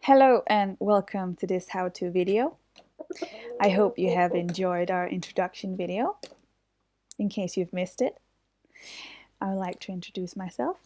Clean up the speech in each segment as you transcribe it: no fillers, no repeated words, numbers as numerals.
Hello and welcome to this how-to video. I hope you have enjoyed our introduction video. In case you've missed it, I would like to introduce myself.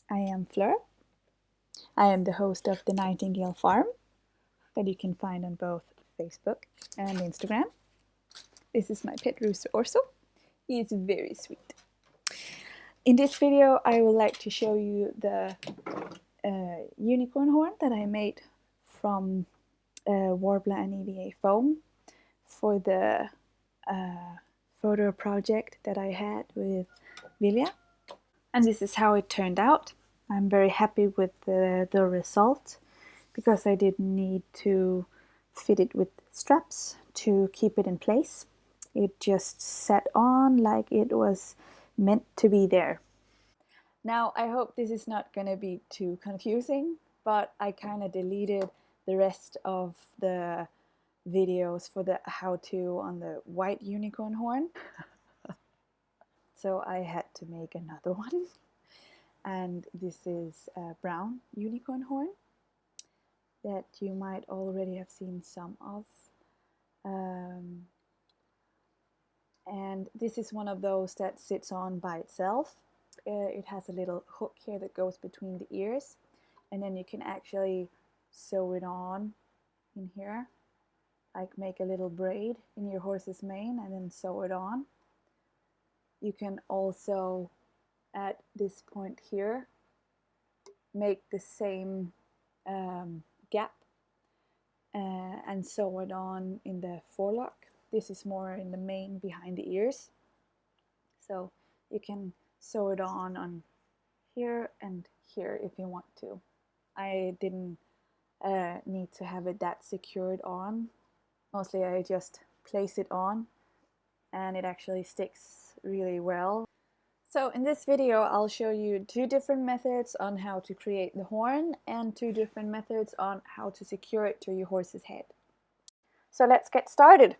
I am Fleur. I am the host of the Nightingale Farm that you can find on both Facebook and Instagram. This is my pet rooster Orso. He is very sweet. In this video I would like to show you the unicorn horn that I made from Worbla and EVA foam for the photo project that I had with Vilja. And this is how it turned out. I'm very happy with the result because I didn't need to fit it with straps to keep it in place. It just sat on like it was meant to be there. Now I hope this is not going to be too confusing, but I kind of deleted the rest of the videos for the how-to on the white unicorn horn. So I had to make another one. And this is a brown unicorn horn that you might already have seen some of. And this is one of those that sits on by itself. It has a little hook here that goes between the ears, and then you can actually sew it on in here, like make a little braid in your horse's mane and then sew it on. You can also at this point here make the same gap and sew it on in the forelock. This is more in the mane behind the ears, so you can sew it on here and here if you want to. I didn't need to have it that secured on. Mostly I just place it on and it actually sticks really well. So in this video I'll show you two different methods on how to create the horn and two different methods on how to secure it to your horse's head. So let's get started.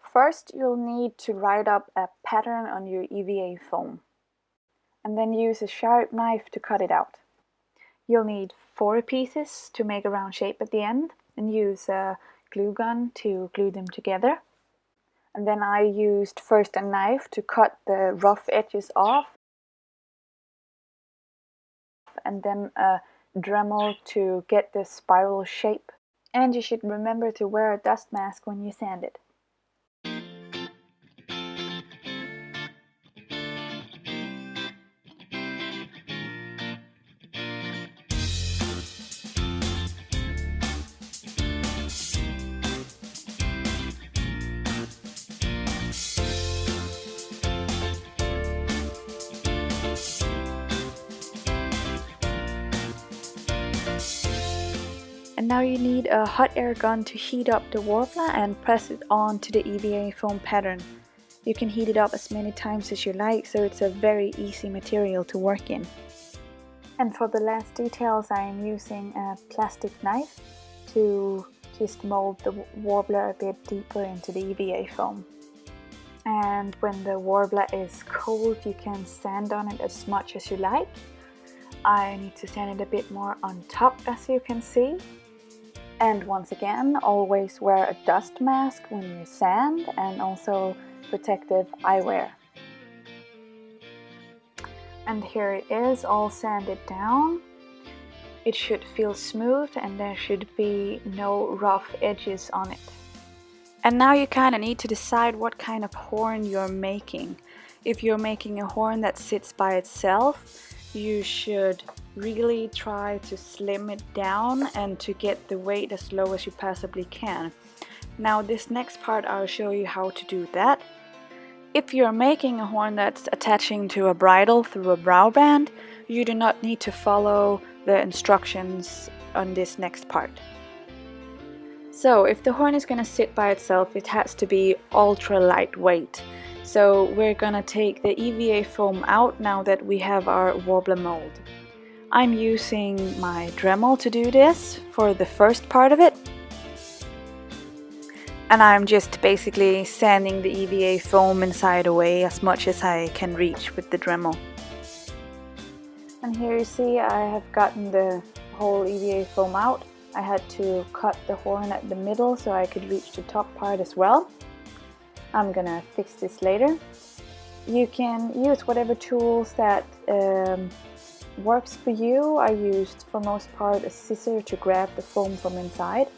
First you'll need to write up a pattern on your EVA foam and then use a sharp knife to cut it out. You'll need 4 pieces to make a round shape at the end and use a glue gun to glue them together. And then I used first a knife to cut the rough edges off and then a Dremmel to get the spiral shape. And you should remember to wear a dust mask when you sand it. And now you need a hot air gun to heat up the Worbla and press it onto the EVA foam pattern. You can heat it up as many times as you like, so it's a very easy material to work in. And for the last details I am using a plastic knife to just mold the Worbla a bit deeper into the EVA foam. And when the Worbla is cold you can sand on it as much as you like. I need to sand it a bit more on top, as you can see. And once again, always wear a dust mask when you sand and also protective eyewear. And here it is, all sanded down. It should feel smooth and there should be no rough edges on it. And now you kind of need to decide what kind of horn you're making. If you're making a horn that sits by itself, you should really try to slim it down and to get the weight as low as you possibly can. Now this next part I'll show you how to do that. If you're making a horn that's attaching to a bridle through a brow band, you do not need to follow the instructions on this next part. So if the horn is going to sit by itself, it has to be ultra lightweight. So we're gonna take the EVA foam out now that we have our Worbla mold. I'm using my Dremmel to do this for the first part of it. And I'm just basically sanding the EVA foam inside away as much as I can reach with the Dremmel. And here you see I have gotten the whole EVA foam out. I had to cut the horn at the middle so I could reach the top part as well. I'm gonna fix this later. You can use whatever tools that works for you. I used for most part a scissor to grab the foam from inside.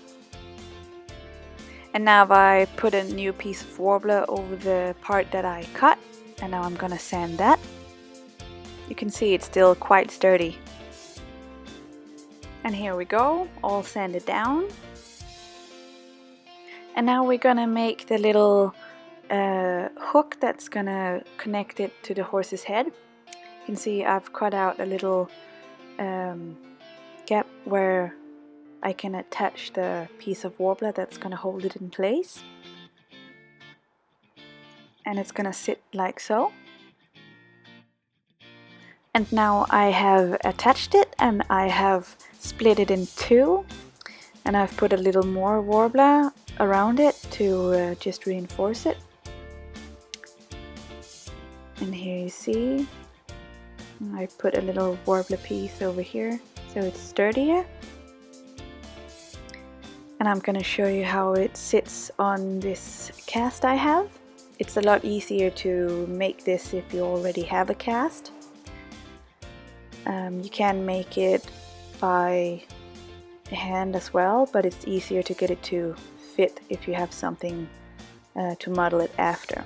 And now I put a new piece of Worbla over the part that I cut, and now I'm gonna sand that. You can see it's still quite sturdy. And here we go, all sanded down. And now we're gonna make the little hook that's gonna connect it to the horse's head. You can see I've cut out a little gap where I can attach the piece of Worbla that's gonna hold it in place. And it's gonna sit like so. And now I have attached it and I have split it in two, and I've put a little more Worbla around it to just reinforce it. And here you see I put a little Worbla piece over here so it's sturdier. And I'm gonna show you how it sits on this cast I have. It's a lot easier to make this if you already have a cast. You can make it by hand as well, but it's easier to get it to fit if you have something to model it after.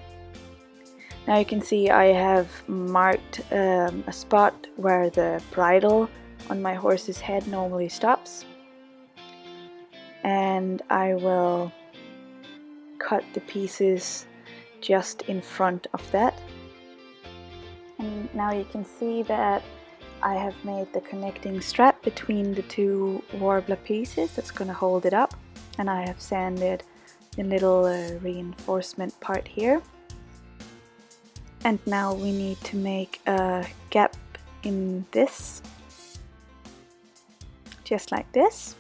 Now you can see I have marked a spot where the bridle on my horse's head normally stops, and I will cut the pieces just in front of that. And now you can see that I have made the connecting strap between the two Worbla pieces that's going to hold it up, and I have sanded the little reinforcement part here. And now we need to make a gap in this, just like this.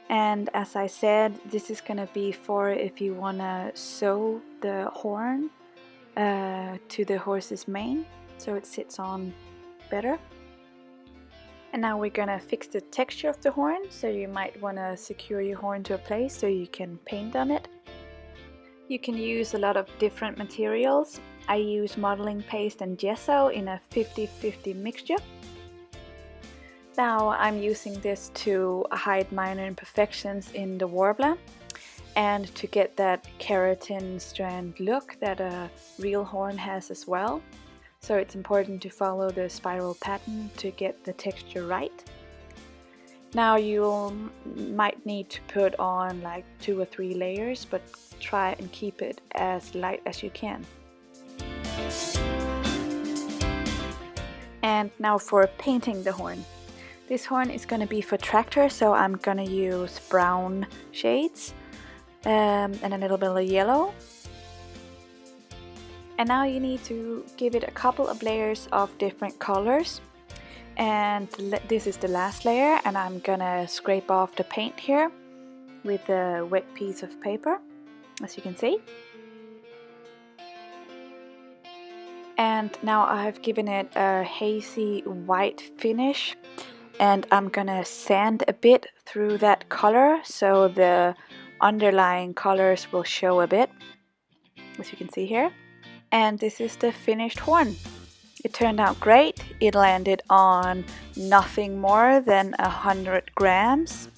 And as I said, this is going to be for if you want to sew the horn to the horse's mane so it sits on better. And now we're gonna fix the texture of the horn, so you might want to secure your horn to a place so you can paint on it. You can use a lot of different materials. I use modeling paste and gesso in a 50-50 mixture. Now I'm using this to hide minor imperfections in the Worbla and to get that keratin strand look that a real horn has as well. So it's important to follow the spiral pattern to get the texture right. Now you might need to put on like 2 or 3 layers, but try and keep it as light as you can. And now for painting the horn. This horn is going to be for tractor, so I'm going to use brown shades and a little bit of yellow. And now you need to give it a couple of layers of different colors. And this is the last layer, and I'm gonna scrape off the paint here with a wet piece of paper, as you can see. And now I've given it a hazy white finish, and I'm gonna sand a bit through that color so the underlying colors will show a bit, as you can see here. And this is the finished horn. It turned out great. It landed on nothing more than 100 grams.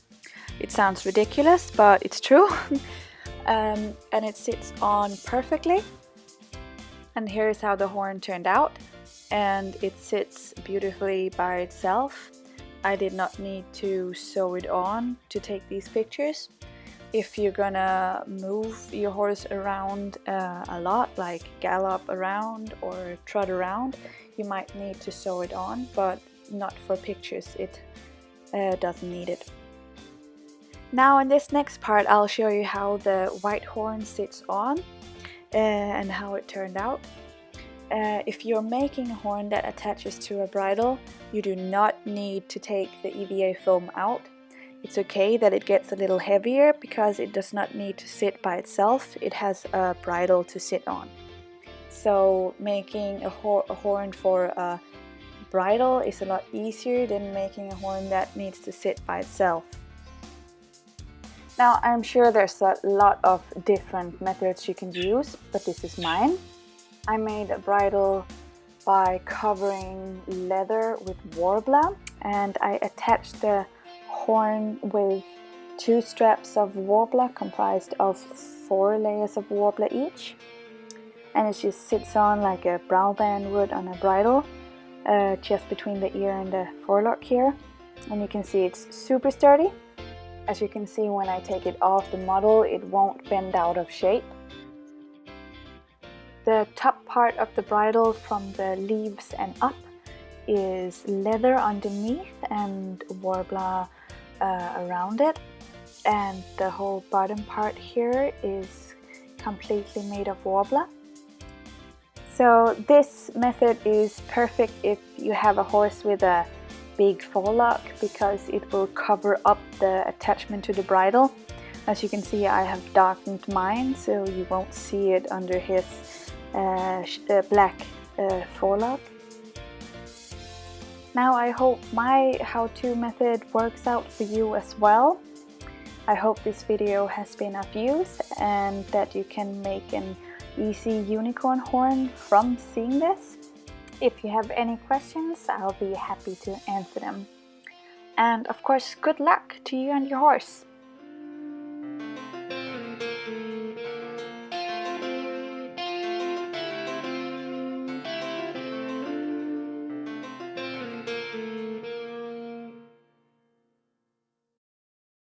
It sounds ridiculous, but it's true. And it sits on perfectly. And here's how the horn turned out. And it sits beautifully by itself. I did not need to sew it on to take these pictures. If you're gonna move your horse around a lot, like gallop around or trot around, you might need to sew it on, but not for pictures. It doesn't need it. Now in this next part I'll show you how the white horn sits on and how it turned out. If you're making a horn that attaches to a bridle, you do not need to take the EVA foam out. It's okay that it gets a little heavier because it does not need to sit by itself. It has a bridle to sit on. So making a horn for a bridle is a lot easier than making a horn that needs to sit by itself. Now, I'm sure there's a lot of different methods you can use, but this is mine. I made a bridle by covering leather with Worbla, and I attached the horn with 2 straps of Worbla comprised of 4 layers of Worbla each. And it just sits on like a brow band would on a bridle, just between the ear and the forelock here. And you can see it's super sturdy. As you can see, when I take it off the model, it won't bend out of shape. The top part of the bridle from the leaves and up is leather underneath and Worbla around it. And the whole bottom part here is completely made of Worbla. So this method is perfect if you have a horse with a big forelock, because it will cover up the attachment to the bridle. As you can see, I have darkened mine so you won't see it under his black forelock. Now I hope my how-to method works out for you as well. I hope this video has been of use and that you can make an easy unicorn horn from seeing this. If you have any questions, I'll be happy to answer them. And of course, good luck to you and your horse!